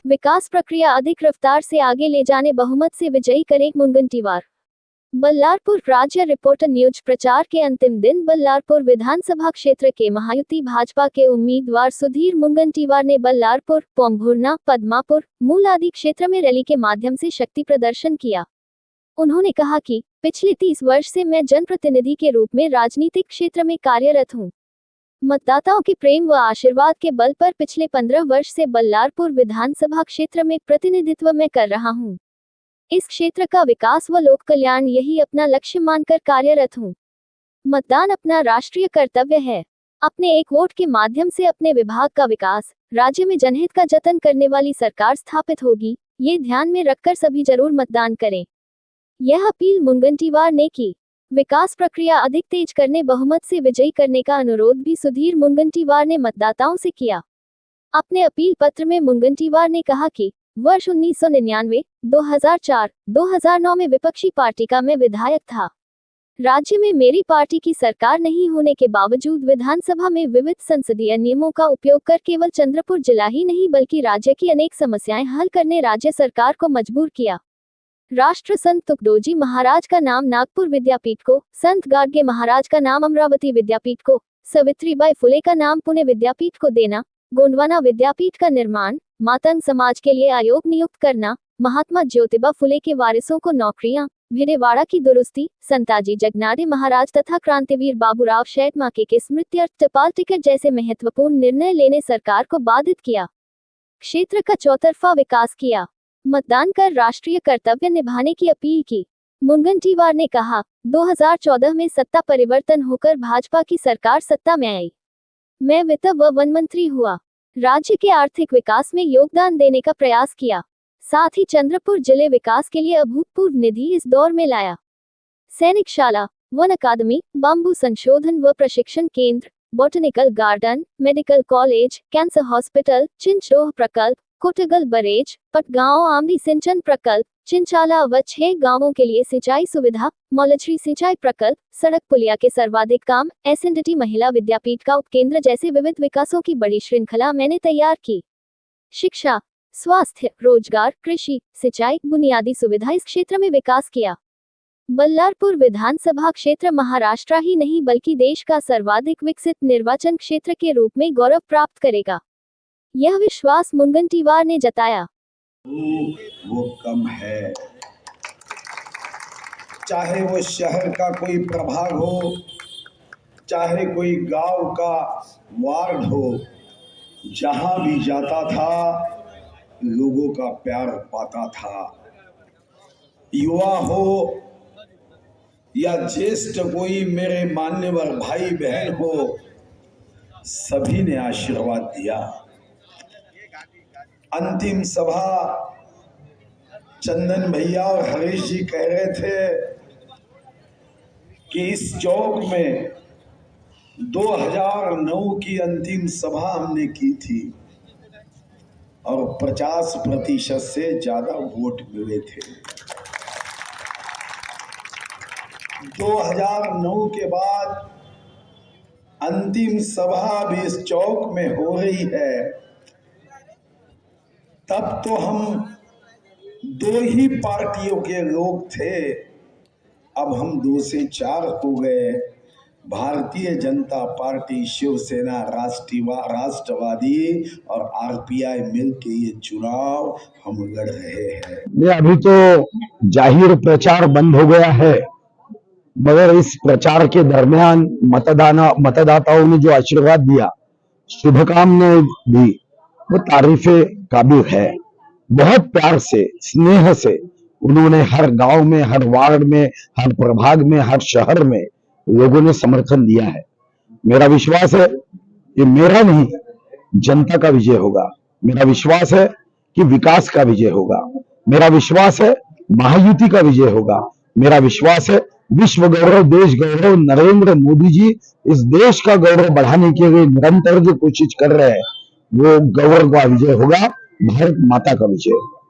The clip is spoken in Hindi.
विकास प्रक्रिया अधिक रफ्तार से आगे ले जाने बहुमत से विजयी करे मुनगंटीवार। बल्लारपुर राज्य रिपोर्टर न्यूज। प्रचार के अंतिम दिन बल्लारपुर विधानसभा क्षेत्र के महायुति भाजपा के उम्मीदवार सुधीर मुनगंटीवार ने बल्लारपुर, पोंभुरना, पद्मापुर, मूल आदि क्षेत्र में रैली के माध्यम से शक्ति प्रदर्शन किया। उन्होंने कहा कि पिछले 30 वर्ष से मैं जनप्रतिनिधि के रूप में राजनीतिक क्षेत्र में कार्यरत हूं। मतदाताओं के प्रेम व आशीर्वाद के बल पर पिछले 15 वर्ष से बल्लारपुर विधानसभा क्षेत्र में प्रतिनिधित्व मैं कर रहा हूं। इस क्षेत्र का विकास व लोक कल्याण यही अपना लक्ष्य मानकर कार्यरत हूं। मतदान अपना राष्ट्रीय कर्तव्य है। अपने एक वोट के माध्यम से अपने विभाग का विकास, राज्य में जनहित का जतन करने वाली सरकार स्थापित होगी, ये ध्यान में रखकर सभी जरूर मतदान करें। यह अपील मुनगंटीवार ने की। विकास प्रक्रिया अधिक तेज करने, बहुमत से विजयी करने का अनुरोध भी सुधीर मुनगंटीवार ने मतदाताओं से किया। अपने अपील पत्र में मुनगंटीवार ने कहा कि वर्ष 1999, 2004, 2009 में विपक्षी पार्टी का मैं विधायक था। राज्य में मेरी पार्टी की सरकार नहीं होने के बावजूद विधानसभा में विविध संसदीय नियमों का उपयोग कर केवल चंद्रपुर जिला ही नहीं बल्कि राज्य की अनेक समस्याएं हल करने राज्य सरकार को मजबूर किया। राष्ट्र संत तुकडोजी महाराज का नाम नागपुर विद्यापीठ को, संत गाडगे महाराज का नाम अमरावती विद्यापीठ को, सावित्रीबाई फुले का नाम पुणे विद्यापीठ को देना, गोंडवाना विद्यापीठ का निर्माण, मातंग समाज के लिए आयोग नियुक्त करना, महात्मा ज्योतिबा फुले के वारिसों को नौकरियां, भिडेवाड़ा की दुरुस्ती, संताजी जगनाडे महाराज तथा क्रांतिवीर बाबूराव शैटमाके के स्मृत्यर्थ टपाल टिकट जैसे महत्वपूर्ण निर्णय लेने सरकार को बाधित किया। क्षेत्र का चौतरफा विकास किया। मतदान कर राष्ट्रीय कर्तव्य निभाने की अपील की। मुनगंटीवार ने कहा, 2014 में सत्ता परिवर्तन होकर भाजपा की सरकार सत्ता में आई। मैं वित्त व वन मंत्री हुआ। राज्य के आर्थिक विकास में योगदान देने का प्रयास किया। साथ ही चंद्रपुर जिले विकास के लिए अभूतपूर्व निधि इस दौर में लाया। सैनिक शाला, वन अकादमी, बांबू संशोधन व प्रशिक्षण केंद्र, botanical garden, medical college, cancer hospital, Chinchroh प्रकल्प, कोटगल बरेज, पटगांव आमदी सिंचन प्रकल्प, चिंचाला व 6 गांवों के लिए सिंचाई सुविधा, मौलछरी सिंचाई प्रकल्प, सड़क पुलिया के सर्वाधिक काम, एसएनडीटी महिला विद्यापीठ का उपकेंद्र जैसे विविध विकासों की बड़ी श्रृंखला मैंने तैयार की। शिक्षा, स्वास्थ्य, रोजगार, कृषि, सिंचाई, बुनियादी सुविधा इस क्षेत्र में विकास किया। बल्लारपुर विधानसभा क्षेत्र महाराष्ट्र ही नहीं बल्कि देश का सर्वाधिक विकसित निर्वाचन क्षेत्र के रूप में गौरव प्राप्त करेगा, यह विश्वास मुनगंटीवार ने जताया। वो कम है, चाहे वो शहर का कोई प्रभाग हो, चाहे कोई गांव का वार्ड हो, जहां भी जाता था लोगों का प्यार पाता था। युवा हो या ज्येष्ठ कोई मेरे मान्यवर भाई बहन हो, सभी ने आशीर्वाद दिया। अंतिम सभा चंदन भैया और हरीश जी कह रहे थे कि इस चौक में 2009 की अंतिम सभा हमने की थी और 50% से ज्यादा वोट मिले थे। 2009 के बाद अंतिम सभा भी इस चौक में हो रही है। तब तो हम 2 ही पार्टियों के लोग थे, अब हम 2 से 4 हो गए। भारतीय जनता पार्टी, शिवसेना, राष्ट्रवादी और आरपीआई मिलकर ये चुनाव हम लड़ रहे हैं। अभी तो जाहिर प्रचार बंद हो गया है, मगर इस प्रचार के दरमियान मतदाताओं ने जो आशीर्वाद दिया, शुभकामनाएं दी, वो तारीफे काबिल है। बहुत प्यार से, स्नेह से उन्होंने हर गांव में, हर वार्ड में, हर प्रभाग में, हर शहर में लोगों ने समर्थन दिया है। मेरा विश्वास है कि मेरा नहीं, जनता का विजय होगा। मेरा विश्वास है कि विकास का विजय होगा। मेरा विश्वास है महायुति का विजय होगा। मेरा विश्वास है विश्व गौरव, देश गौरव, नरेंद्र मोदी जी इस देश का गौरव बढ़ाने के लिए निरंतर जो कोशिश कर रहे हैं, वो गौरव का विजय होगा, भारत माता का विजय होगा।